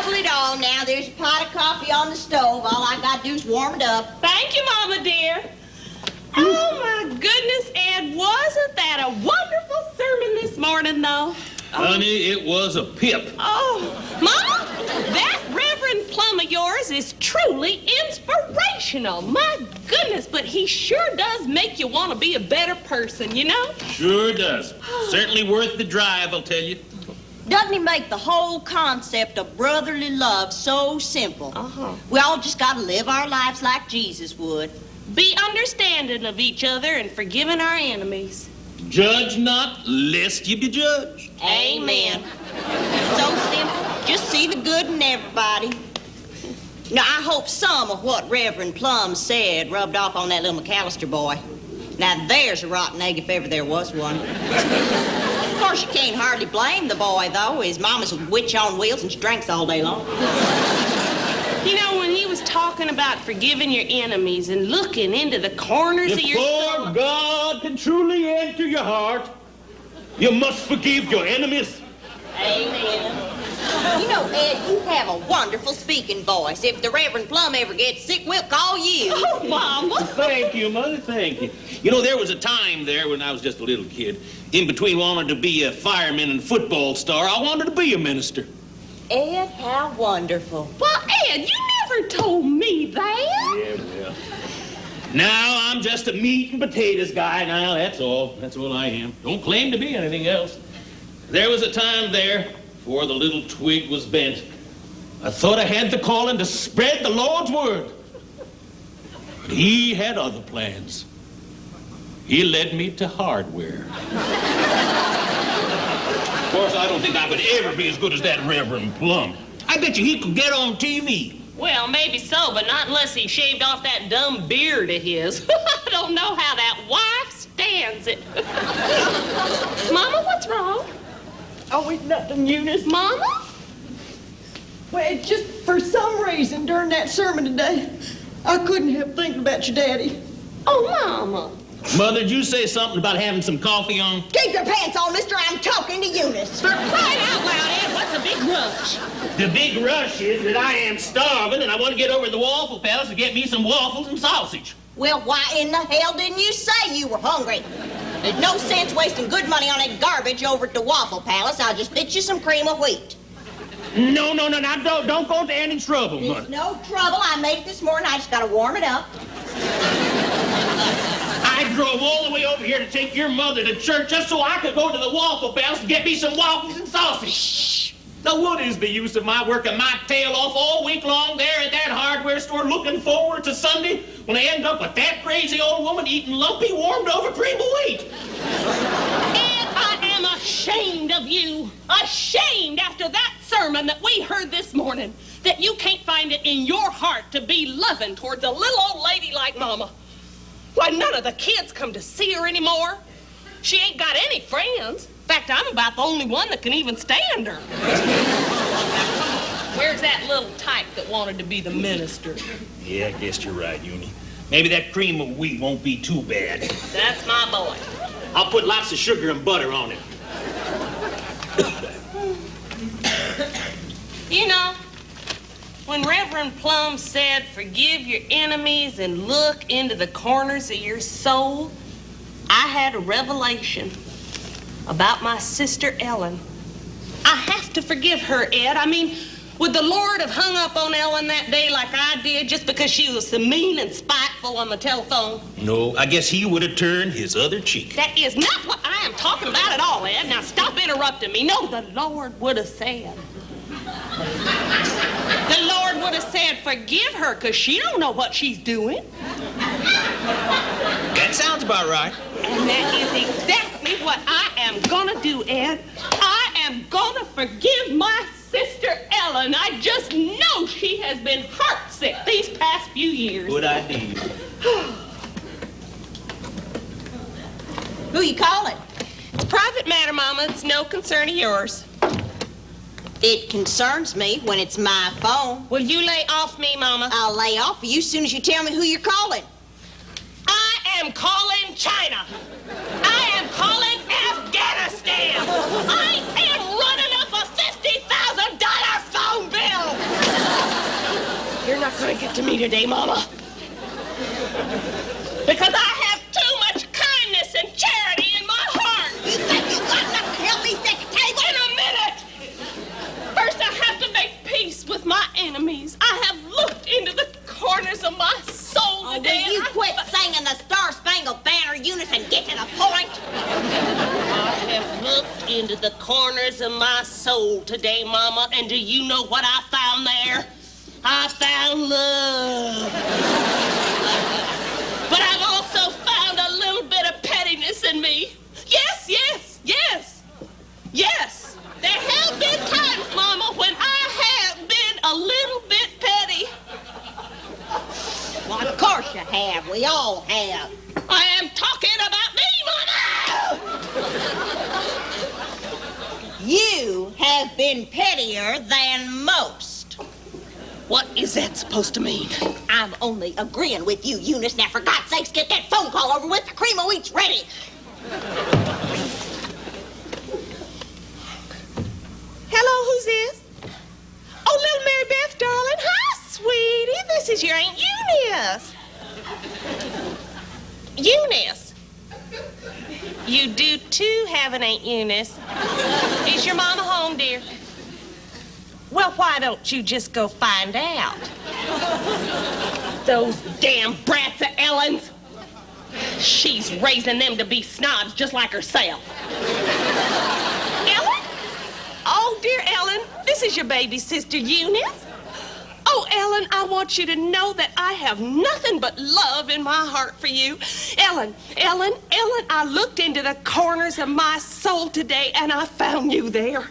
Double it all now. There's a pot of coffee on the stove. All I got to do is warm it up. Thank you, Mama dear. Oh, my goodness, Ed, wasn't that a wonderful sermon this morning, though? Honey, it was a pip. Oh, Mama, that Reverend Plum of yours is truly inspirational. My goodness, but he sure does make you want to be a better person, you know? Sure does. Certainly worth the drive, I'll tell you. Doesn't he make the whole concept of brotherly love so simple? Uh-huh. We all just got to live our lives like Jesus would. Be understanding of each other and forgiving our enemies. Judge not, lest you be judged. Amen. So simple. Just see the good in everybody. Now, I hope some of what Reverend Plum said rubbed off on that little McAllister boy. Now, there's a rotten egg if ever there was one. Of course, you can't hardly blame the boy, though. His mama's a witch on wheels and she drinks all day long. You know, when he was talking about forgiving your enemies and looking into the corners of your soul... Before God can truly enter your heart, you must forgive your enemies. Amen. You know, Ed, you have a wonderful speaking voice. If the Reverend Plum ever gets sick, we'll call you. Oh, Mama. Thank you, Mother, thank you. You know, there was a time there when I was just a little kid, in between wanting to be a fireman and football star, I wanted to be a minister. Ed, how wonderful. Well, Ed, you never told me that. Yeah, well. Now I'm just a meat and potatoes guy now, that's all. That's all I am. Don't claim to be anything else. There was a time there, before the little twig was bent, I thought I had the calling to spread the Lord's word. But he had other plans. He led me to hardware. Of course, I don't think I could ever be as good as that Reverend Plum. I bet you he could get on TV. Well, maybe so, but not unless he shaved off that dumb beard of his. I don't know how that wife stands it. Mama, what's wrong? Oh, it's nothing, Eunice. Mama? Well, it's just for some reason during that sermon today, I couldn't help thinking about your daddy. Oh, Mama. Mother, did you say something about having some coffee on? Keep your pants on, mister. I'm talking to Eunice. For crying out loud, Ed, what's the big rush? The big rush is that I am starving and I want to get over to the Waffle Palace to get me some waffles and sausage. Well, why in the hell didn't you say you were hungry? There's no sense wasting good money on that garbage over at the Waffle Palace. I'll just fix you some cream of wheat. No, now don't go to any trouble, It's Mother. no trouble. I made it this morning. I just gotta warm it up. I drove all the way over here to take your mother to church just so I could go to the Waffle Palace and get me some waffles and sausage. Shh. Now, what is the use of my working my tail off all week long there at that hardware store looking forward to Sunday when I end up with that crazy old woman eating lumpy, warmed-over cream of wheat? Ed, I am ashamed of you. Ashamed after that sermon that we heard this morning, that you can't find it in your heart to be loving towards a little old lady like Mama. Why, none of the kids come to see her anymore. She ain't got any friends. In fact, I'm about the only one that can even stand her. Where's that little tyke that wanted to be the minister? Yeah, I guess you're right, Uni. Maybe that cream of wheat won't be too bad. That's my boy. I'll put lots of sugar and butter on it. You know, when Reverend Plum said, forgive your enemies and look into the corners of your soul, I had a revelation about my sister Ellen. I have to forgive her, Ed. I mean, would the Lord have hung up on Ellen that day like I did just because she was so mean and spiteful on the telephone? No, I guess he would have turned his other cheek. That is not what I am talking about at all, Ed. Now stop interrupting me. No, the Lord would have said. The Lord would have said, forgive her, because she don't know what she's doing. That sounds about right. And that is exactly what I am gonna do, Ed. I am gonna forgive my sister Ellen. I just know she has been heartsick these past few years. Good idea. Who you calling? It's a private matter, Mama. It's no concern of yours. It concerns me when it's my phone. Will you lay off me, Mama? I'll lay off of you as soon as you tell me who you're calling. I am calling China. I am calling Afghanistan. I am running up a $50,000 phone bill. me today, Mama. Because I have too much kindness and charity in my heart. You think you got enough to help me set the table? In a minute! First, I have to make peace with my enemies. I have looked into the corners of my soul Oh, today. will you and quit singing the Star-Spangled Banner, Eunice, and get to the point? I have looked into the corners of my soul today, Mama, and do you know what I found there? I found love. But I've also found a little bit of pettiness in me. Yes, yes, yes, yes. There have been times, Mama, when I have been a little bit petty. Well, of course you have. We all have. I am talking about me, Mama! You have been pettier than most. What is that supposed to mean? I'm only agreeing with you, Eunice. Now, for God's sakes, get that phone call over with. The cream of wheat's ready. Hello, who's this? Oh, little Mary Beth, darling. Hi, sweetie. This is your Aunt Eunice. Eunice. You do, too, have an Aunt Eunice. Is your mama home, dear? Well, why don't you just go find out? Those damn brats of Ellen's. She's raising them to be snobs just like herself. Ellen? Oh, dear Ellen, this is your baby sister, Eunice. Oh, Ellen, I want you to know that I have nothing but love in my heart for you. Ellen, I looked into the corners of my soul today and I found you there.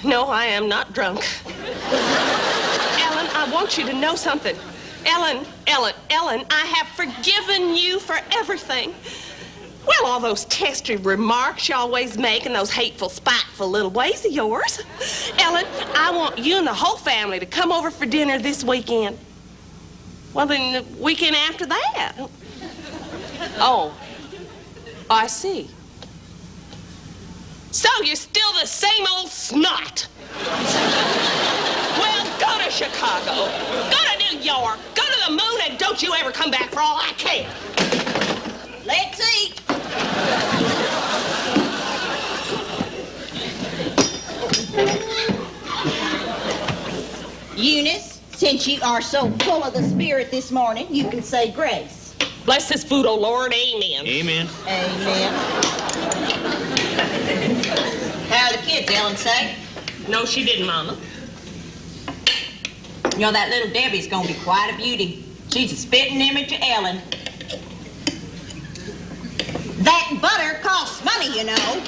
No, I am not drunk. Ellen, I want you to know something. Ellen, I have forgiven you for everything. Well, all those testy remarks you always make and those hateful, spiteful little ways of yours. Ellen, I want you and the whole family to come over for dinner this weekend. Well, then the weekend after that. Oh, I see. So you're still the same old snot. Well, go to Chicago, go to New York, go to the moon, and don't you ever come back for all I care. Let's eat. Eunice, since you are so full of the Spirit this morning, you can say grace. Bless this food, oh Lord, amen. Amen. Amen. How are the kids, Ellen say? No, she didn't, Mama. You know, that little Debbie's gonna be quite a beauty. She's a spitting image of Ellen. That butter costs money, you know.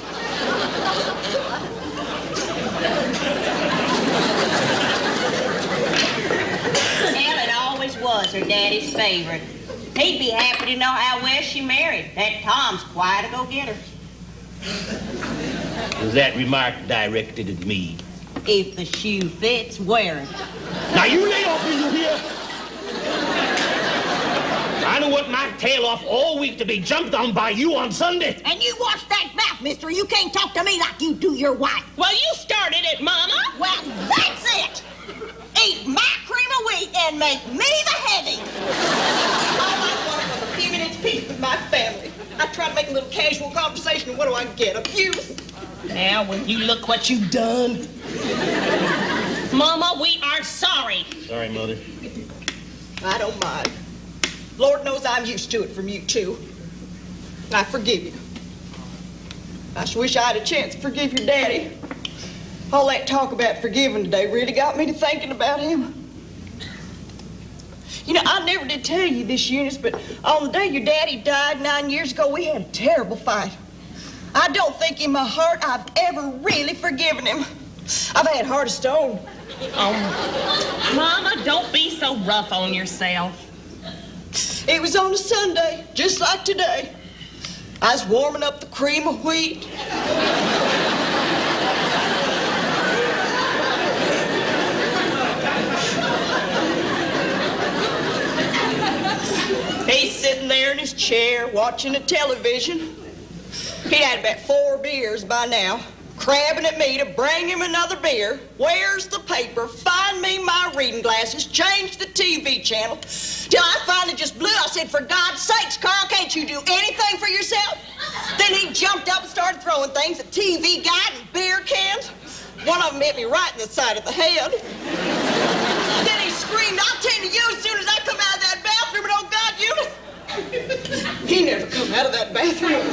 Ellen always was her daddy's favorite. He'd be happy to know how well she married. That Tom's quite a go-getter. Was that remark directed at me? If the shoe fits, wear it. Now you lay off me, you hear? I don't want my tail off all week to be jumped on by you on Sunday. And you watch that mouth, mister. You can't talk to me like you do your wife. Well, you started it, Mama. Well, that's it. Eat my cream of wheat and make me the heavy. All I want was a few minutes peace with my family. I try to make a little casual conversation, and what do I get? Abuse? Now, when you look what you've done. Mama, we are sorry. Sorry, Mother. I don't mind. Lord knows I'm used to it from you, too. I forgive you. I just wish I had a chance to forgive your daddy. All that talk about forgiving today really got me to thinking about him. You know, I never did tell you this, Eunice, but on the day your daddy died 9 years ago, we had a terrible fight. I don't think in my heart I've ever really forgiven him. I've had heart of stone. Oh, Mama, don't be so rough on yourself. It was on a Sunday, just like today. I was warming up the cream of wheat. He's sitting there in his chair watching the television. He had about 4 beers by now. Of crabbing at me to bring him another beer. Where's the paper? Find me my reading glasses. Change the TV channel. Till I finally just blew. I said, for God's sakes, Carl, can't you do anything for yourself? Then he jumped up and started throwing things at TV guide and beer cans. One of them hit me right in the side of the head. Then he screamed, I'll tend to you as soon as I come out of that bathroom, and oh God, Eunice, he never come out of that bathroom.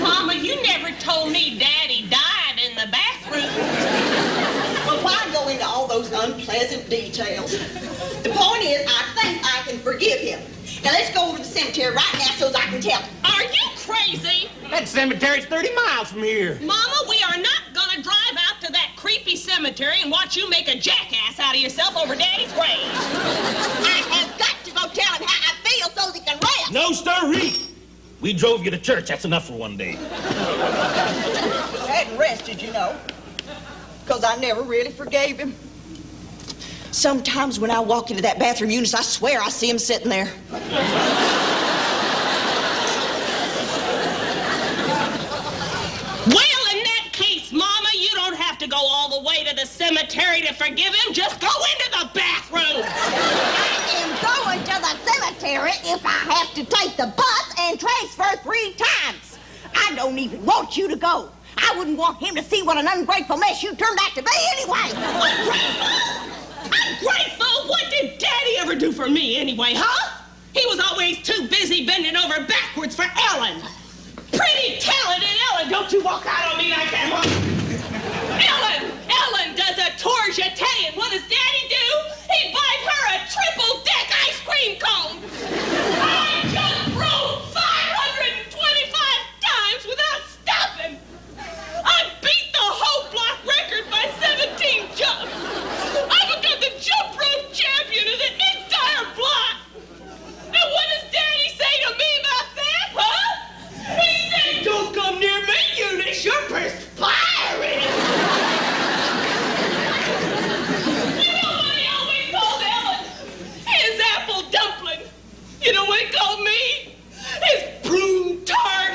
Mama, you never told me Daddy died in the bathroom. Well, why go into all those unpleasant details? The point is, I think I can forgive him. Now, let's go over to the cemetery right now so I can tell him. Are you crazy? That cemetery's 30 miles from here. Mama, we are not gonna drive out to that creepy cemetery and watch you make a jackass out of yourself over Daddy's grave. I have got to go tell him how I feel so he can rest. No, sirree. We drove you to church. That's enough for one day. I hadn't rested, you know, because I never really forgave him. Sometimes when I walk into that bathroom, Eunice, I swear I see him sitting there. Well, in that case, Mama, you don't have to go all the way to the cemetery to forgive him. Just go into the bathroom. I am going to the cemetery if I have to take the bus and transfer 3 times. I don't even want you to go. I wouldn't want him to see what an ungrateful mess you turned out to be anyway. Ungrateful? What did Daddy ever do for me anyway, huh? He was always too busy bending over backwards for Ellen. Pretty talented Ellen. Don't you walk out on me like that, Mom. Ellen does a tour jeté, and what does Daddy do? He buys her a triple-deck ice cream cone. I just rode 525 times without stopping. I beat the whole block record by 17 jumps. I become the jump rope champion of the entire block. And what does Daddy say to me about that, huh? He said, don't come near me, Eunice. You're perspiring. You know what he always called Ellen? His apple dumpling. You know what he called me? His prune tart.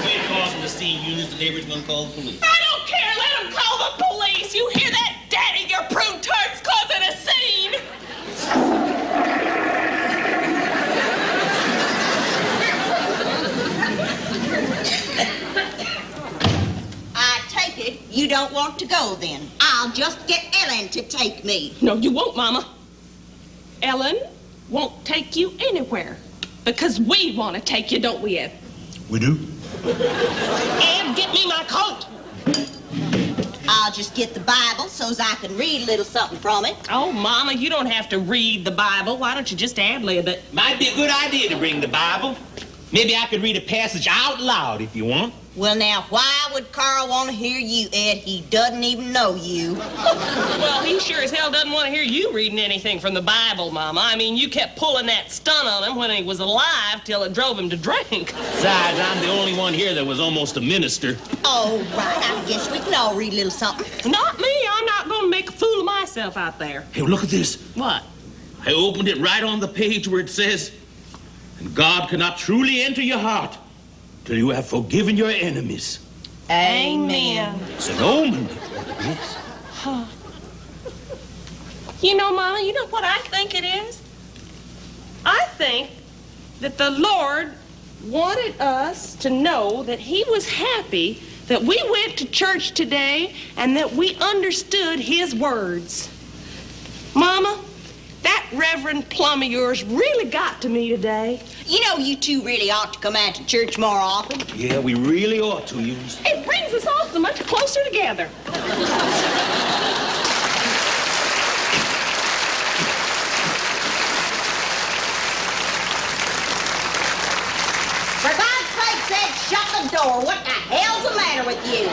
We're causing the scene, Eunice. The neighbor's gonna call the police. I don't care. Let him call the police. You hear that, Daddy? Your prune tart's causing a scene. I take it you don't want to go then. I'll just get Ellen to take me. No, you won't, Mama. Ellen won't take you anywhere. Because we want to take you, don't we, Ed? We do? Ed, get me my coat. I'll just get the Bible so's I can read a little something from it. Oh, Mama, you don't have to read the Bible. Why don't you just ad-lib it? Might be a good idea to bring the Bible. Maybe I could read a passage out loud if you want. Well, now, why would Carl want to hear you, Ed? He doesn't even know you. Well, he sure as hell doesn't want to hear you reading anything from the Bible, Mama. I mean, you kept pulling that stunt on him when he was alive till it drove him to drink. Besides, I'm the only one here that was almost a minister. Oh, right. I guess we can all read a little something. Not me. I'm not going to make a fool of myself out there. Hey, look at this. What? I opened it right on the page where it says, and God cannot truly enter your heart till you have forgiven your enemies. Amen. It's an omen. Yes. Huh. You know, Mama, you know what I think it is? I think that the Lord wanted us to know that he was happy that we went to church today and that we understood his words. Mama, that Reverend Plum of yours really got to me today. You know, you two really ought to come out to church more often. Yeah, we really ought to, Eunice. It brings us all so much closer together. For God's sake, said shut the door. What the hell's the matter with you?